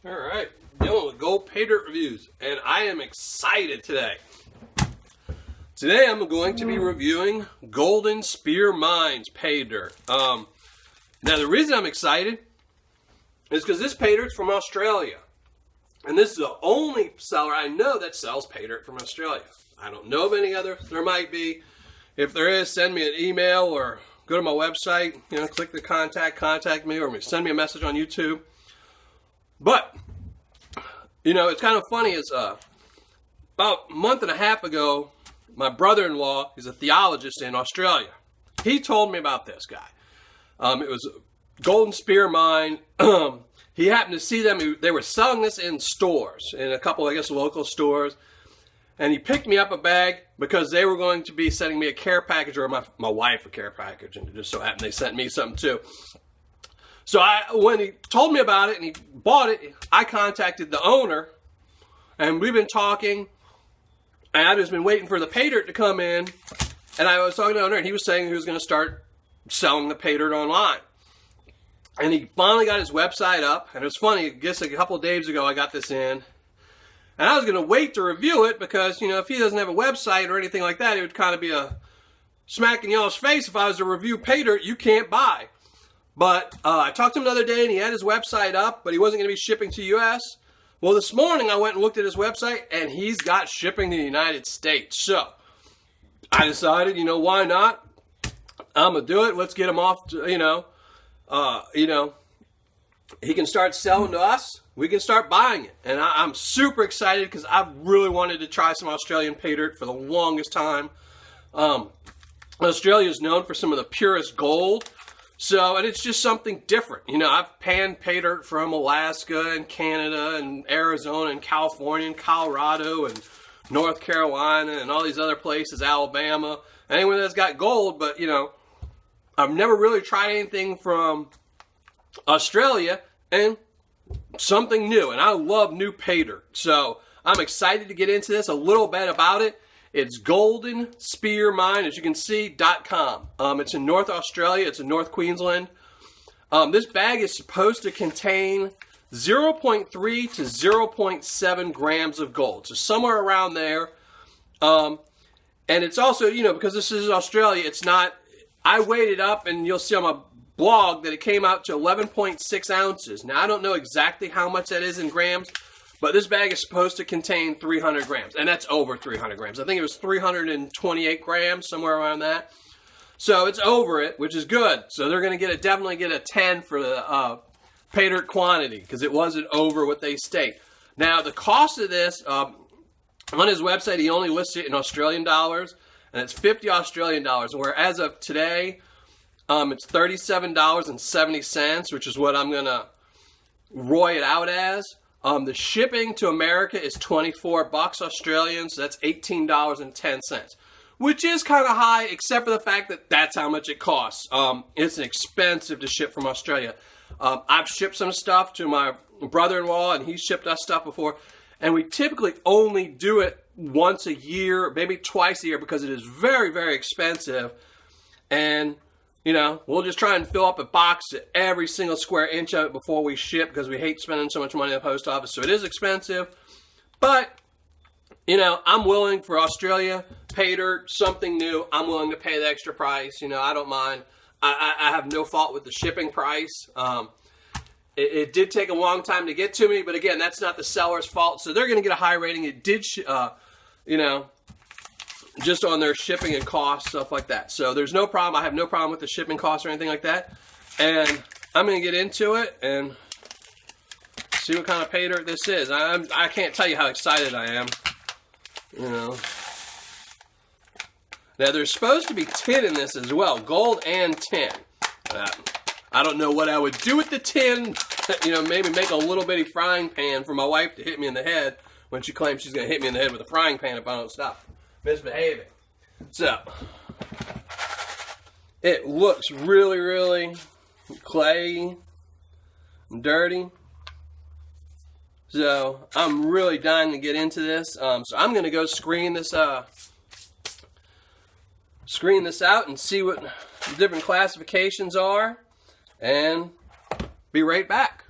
Alright, dealing with gold Paydirt reviews, and I am excited today. Today I'm going to be reviewing Golden Spear Mines Paydirt. Now the reason I'm excited is because this Paydirt's from Australia. And this is the only seller I know that sells Paydirt from Australia. I don't know of any other. There might be. If there is, send me an email or go to my website, click the contact me, or send me a message on YouTube. But, it's kind of funny is about a month and a half ago, my brother-in-law, he's a theologist in Australia. He told me about this guy. It was a Golden Spear Mine. He happened to see them. They were selling this in stores, in a couple, local stores. And he picked me up a bag because they were going to be sending me a care package, or my wife a care package. And it just so happened they sent me something too. So when he told me about it and he bought it, I contacted the owner. And we've been talking. And I've just been waiting for the Paydirt to come in. And I was talking to the owner, and he was saying he was going to start selling the Paydirt online. And he finally got his website up. And it was funny, I guess a couple of days ago I got this in. And I was going to wait to review it because, if he doesn't have a website or anything like that, it would kind of be a smack in y'all's face if I was to review Paydirt you can't buy. But I talked to him the other day, and he had his website up, but he wasn't going to be shipping to U.S. Well, this morning I went and looked at his website, and he's got shipping to the United States. So I decided, why not? I'm going to do it. Let's get him off, he can start selling to us. We can start buying it. And I'm super excited because I've really wanted to try some Australian Paydirt for the longest time. Australia is known for some of the purest gold. So, and it's just something different. I've panned Paydirt from Alaska and Canada and Arizona and California and Colorado and North Carolina and all these other places, Alabama. Anyone that's got gold, but, I've never really tried anything from Australia and something new. And I love new Paydirt. So, I'm excited to get into this, a little bit about it. It's Golden Spear Mine, as you can see, .com. It's in North Australia. It's in North Queensland. This bag is supposed to contain 0.3 to 0.7 grams of gold. So somewhere around there. And it's also, because this is Australia, it's not... I weighed it up, and you'll see on my blog that it came out to 11.6 ounces. Now, I don't know exactly how much that is in grams, but this bag is supposed to contain 300 grams, and that's over 300 grams. I think it was 328 grams, somewhere around that. So it's over it, which is good. So they're going to definitely get a 10 for the Paydirt quantity, because it wasn't over what they state. Now, the cost of this, on his website, he only lists it in Australian dollars, and it's 50 Australian dollars, where as of today, it's $37.70, which is what I'm going to roy it out as. The shipping to America is 24 bucks Australian, so that's $18.10, which is kind of high, except for the fact that that's how much it costs. It's expensive to ship from Australia. I've shipped some stuff to my brother-in-law, and he's shipped us stuff before, and we typically only do it once a year, maybe twice a year, because it is very, very expensive. And we'll just try and fill up a box at every single square inch of it before we ship, because we hate spending so much money at the post office. So it is expensive. But, I'm willing for Australia, Paydirt, something new. I'm willing to pay the extra price. I don't mind. I have no fault with the shipping price. It did take a long time to get to me, but again, that's not the seller's fault. So they're going to get a high rating. It did, just on their shipping and costs, stuff like that. So there's no problem. I have no problem with the shipping costs or anything like that. And I'm going to get into it and see what kind of Paydirt this is. I can't tell you how excited I am. Now, there's supposed to be tin in this as well. Gold and tin. I don't know what I would do with the tin. Maybe make a little bitty frying pan for my wife to hit me in the head when she claims she's going to hit me in the head with a frying pan if I don't stop misbehaving. So, it looks really, really clayey and dirty. So, I'm really dying to get into this. So, I'm going to go screen this out and see what the different classifications are, and be right back.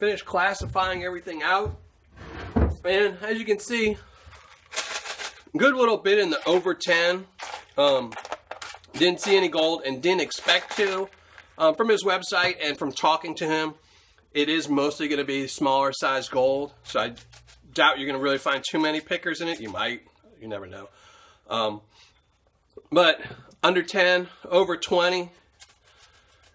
finished classifying everything out. And as you can see, good little bit in the over 10. Didn't see any gold and didn't expect to. From his website and from talking to him, it is mostly going to be smaller size gold. So I doubt you're going to really find too many pickers in it. You might. You never know. But under 10, over 20,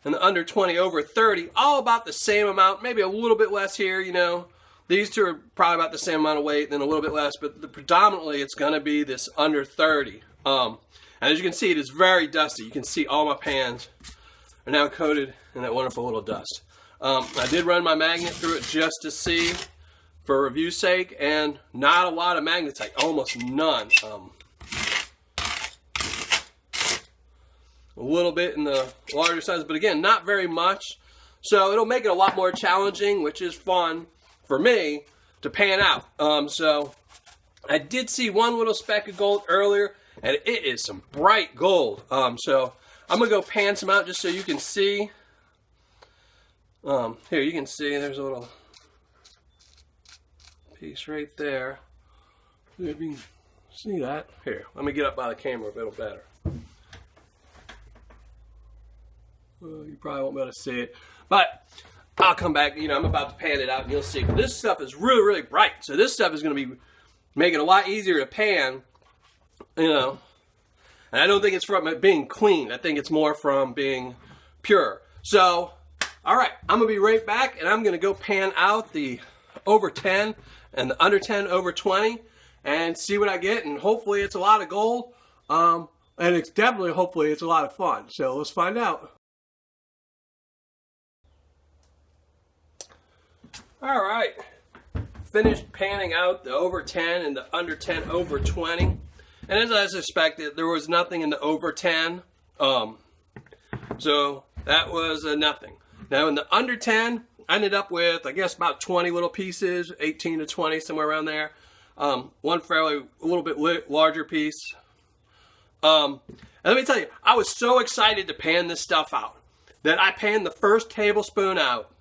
and the under 20 over 30, all about the same amount, maybe a little bit less here, you know. These two are probably about the same amount of weight, then a little bit less, but predominantly it's going to be this under 30. And as you can see, it is very dusty. You can see all my pans are now coated in that wonderful little dust. I did run my magnet through it just to see, for review's sake, and not a lot of magnetite, almost none. A little bit in the larger size, but again, not very much. So it'll make it a lot more challenging, which is fun for me to pan out. So I did see one little speck of gold earlier, and it is some bright gold. So I'm going to go pan some out just so you can see. Here, you can see there's a little piece right there. If you can see that. Here, let me get up by the camera a little better. You probably won't be able to see it, but I'll come back. You know, I'm about to pan it out and you'll see. But this stuff is really, really bright. So this stuff is going to be making it a lot easier to pan, you know. And I don't think it's from it being clean. I think it's more from being pure. So, all right, I'm going to be right back, and I'm going to go pan out the over 10 and the under 10 over 20 and see what I get. And hopefully it's a lot of gold. And it's definitely, hopefully, it's a lot of fun. So let's find out. All right, finished panning out the over 10 and the under 10 over 20. And as I suspected, there was nothing in the over 10. So that was nothing. Now in the under 10, I ended up with, I guess, about 20 little pieces, 18 to 20, somewhere around there. One fairly, a little bit larger piece. And let me tell you, I was so excited to pan this stuff out that I panned the first tablespoon out.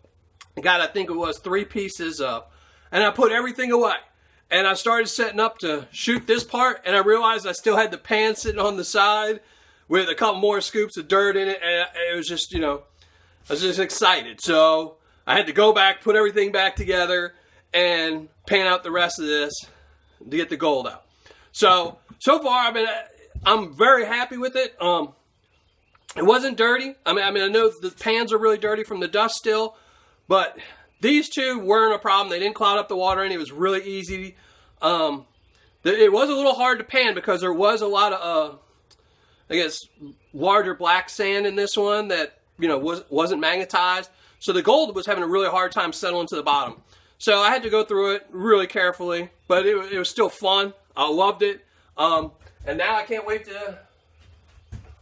I got, I think it was 3 pieces up, and I put everything away. And I started setting up to shoot this part, and I realized I still had the pan sitting on the side with a couple more scoops of dirt in it, and it was just, you know, I was just excited. So I had to go back, put everything back together, and pan out the rest of this to get the gold out. So far, I'm very happy with it. It wasn't dirty. I mean, I know the pans are really dirty from the dust still, but these two weren't a problem. They didn't cloud up the water, and it was really easy. It was a little hard to pan because there was a lot of, I guess, larger black sand in this one that, you know, wasn't magnetized. So the gold was having a really hard time settling to the bottom. So I had to go through it really carefully, but it was still fun. I loved it. And now I can't wait to,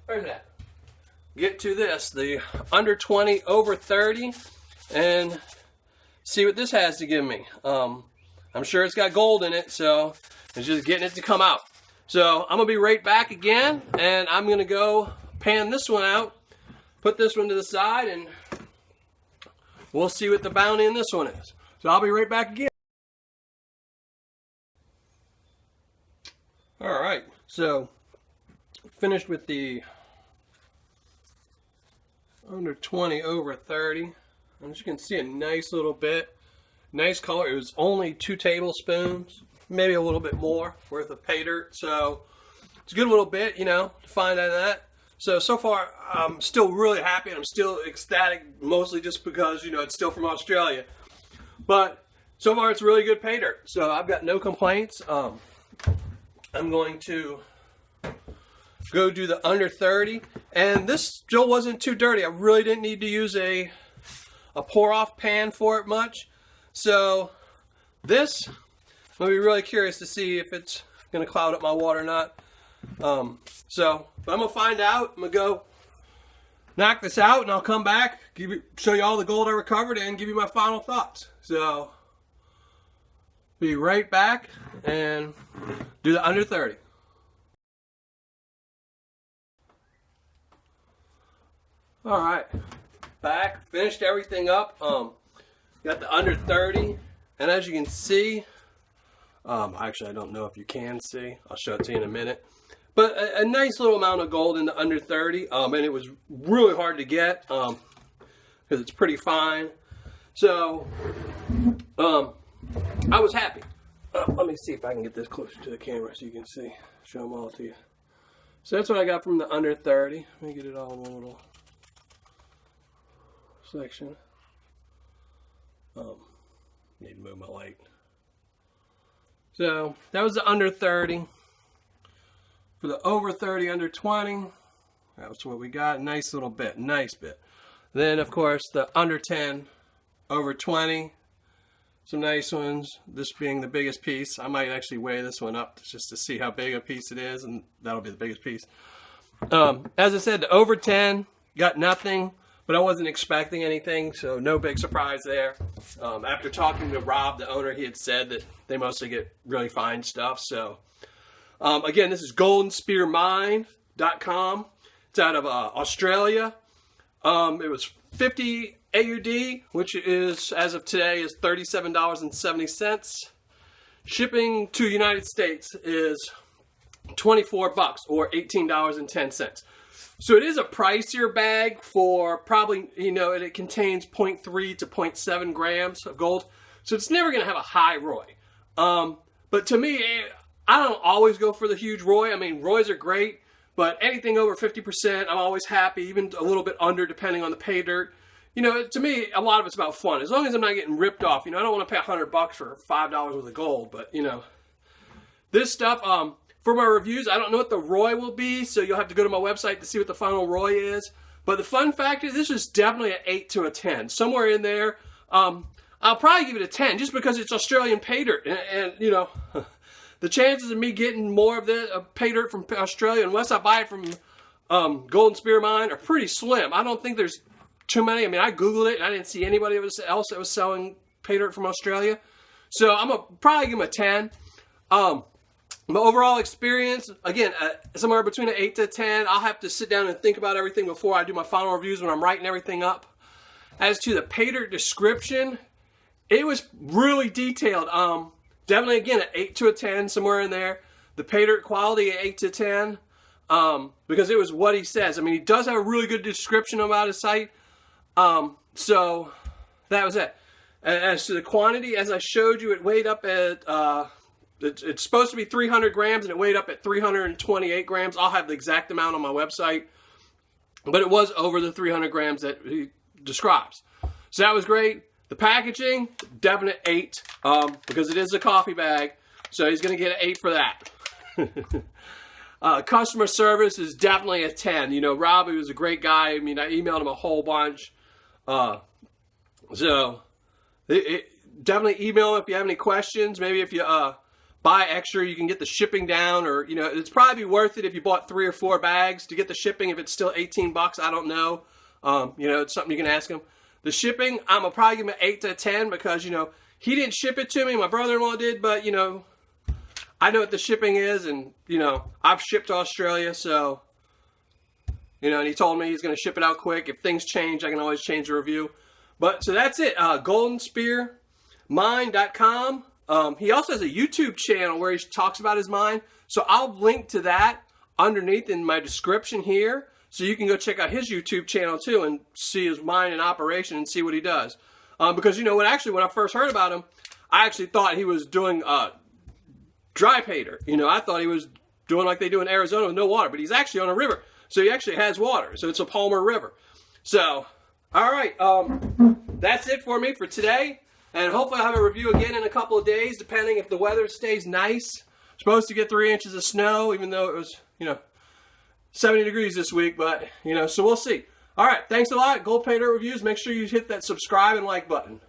where's that? Get to this, the under 20 over 30. And see what this has to give me. I'm sure it's got gold in it, so it's just getting it to come out. So I'm going to be right back again, and I'm going to go pan this one out, put this one to the side, and we'll see what the bounty in this one is. So I'll be right back again. All right, so finished with the under 20 over 30. As you can see, a nice little bit. Nice color. It was only 2 tablespoons, maybe a little bit more worth of Paydirt. So it's a good little bit, you know, to find out of that. So far, I'm still really happy, and I'm still ecstatic, mostly just because, you know, it's still from Australia. But so far, it's really good Paydirt. So I've got no complaints. I'm going to go do the under 30. And this still wasn't too dirty. I really didn't need to use a pour-off pan for it much. So this, I'm going to be really curious to see if it's going to cloud up my water or not. But I'm going to find out. I'm going to go knock this out, and I'll come back, show you all the gold I recovered, and give you my final thoughts. So, be right back and do the under 30. All right. Back, finished everything up. Got the under 30, and as you can see, actually I don't know if you can see. I'll show it to you in a minute. But a nice little amount of gold in the under 30, and it was really hard to get because it's pretty fine. So I was happy. Let me see if I can get this closer to the camera so you can see. Show them all to you. So that's what I got from the under 30. Let me get it all in one little section. Need to move my light. So that was the under 30. For the over 30, under 20, that was what we got. Nice little bit, nice bit. Then of course the under 10, over 20, some nice ones. This being the biggest piece. I might actually weigh this one up just to see how big a piece it is, and that'll be the biggest piece. As I said, the over 10 got nothing. But I wasn't expecting anything, so no big surprise there. After talking to Rob, the owner, he had said that they mostly get really fine stuff. So, again, this is goldenspearmine.com. It's out of Australia. It was 50 AUD, which is, as of today, is $37.70. Shipping to United States is $24 or $18.10. So it is a pricier bag for probably, it contains 0.3 to 0.7 grams of gold. So it's never going to have a high Roy. But to me, I don't always go for the huge Roy. I mean, Roys are great, but anything over 50%, I'm always happy, even a little bit under, depending on the pay dirt. To me, a lot of it's about fun. As long as I'm not getting ripped off, I don't want to pay $100 for $5 worth of gold, but, this stuff, for my reviews, I don't know what the Roy will be, so you'll have to go to my website to see what the final Roy is. But the fun fact is, this is definitely an 8 to a 10. Somewhere in there. I'll probably give it a 10, just because it's Australian pay dirt. And the chances of me getting more of the pay dirt from Australia, unless I buy it from Golden Spear Mine, are pretty slim. I don't think there's too many. I mean, I Googled it, and I didn't see anybody else that was selling pay dirt from Australia. So I'm going to probably give them a 10. My overall experience, again, somewhere between an 8 to 10. I'll have to sit down and think about everything before I do my final reviews when I'm writing everything up. As to the pay dirt description, it was really detailed. Definitely, again, an 8 to a 10, somewhere in there. The pay dirt quality, an 8 to 10, because it was what he says. I mean, he does have a really good description about his site. So that was it. As to the quantity, as I showed you, it weighed up at... It's supposed to be 300 grams, and it weighed up at 328 grams. I'll have the exact amount on my website. But it was over the 300 grams that he describes. So that was great. The packaging, definite 8, because it is a coffee bag. So he's going to get an 8 for that. Customer service is definitely a 10. Rob, he was a great guy. I mean, I emailed him a whole bunch. Definitely email him if you have any questions. Maybe if you... buy extra, you can get the shipping down, or, it's probably worth it if you bought 3 or 4 bags to get the shipping. If it's still $18, I don't know. It's something you can ask him. The shipping, I'm going to probably give him an 8 to 10 because, he didn't ship it to me. My brother-in-law did, but, I know what the shipping is, and, I've shipped to Australia, so, and he told me he's going to ship it out quick. If things change, I can always change the review. But, so that's it. goldenspearmine.com. He also has a YouTube channel where he talks about his mine. So I'll link to that underneath in my description here. So you can go check out his YouTube channel too and see his mine in operation and see what he does. Because, when I first heard about him, I actually thought he was doing dry pay dirt. I thought he was doing like they do in Arizona with no water. But he's actually on a river. So he actually has water. So it's a Palmer River. So, all right. That's it for me for today. And hopefully I'll have a review again in a couple of days, depending if the weather stays nice. I'm supposed to get 3 inches of snow, even though it was, 70 degrees this week. But, so we'll see. All right, thanks a lot. Gold Pay Dirt Reviews. Make sure you hit that subscribe and like button.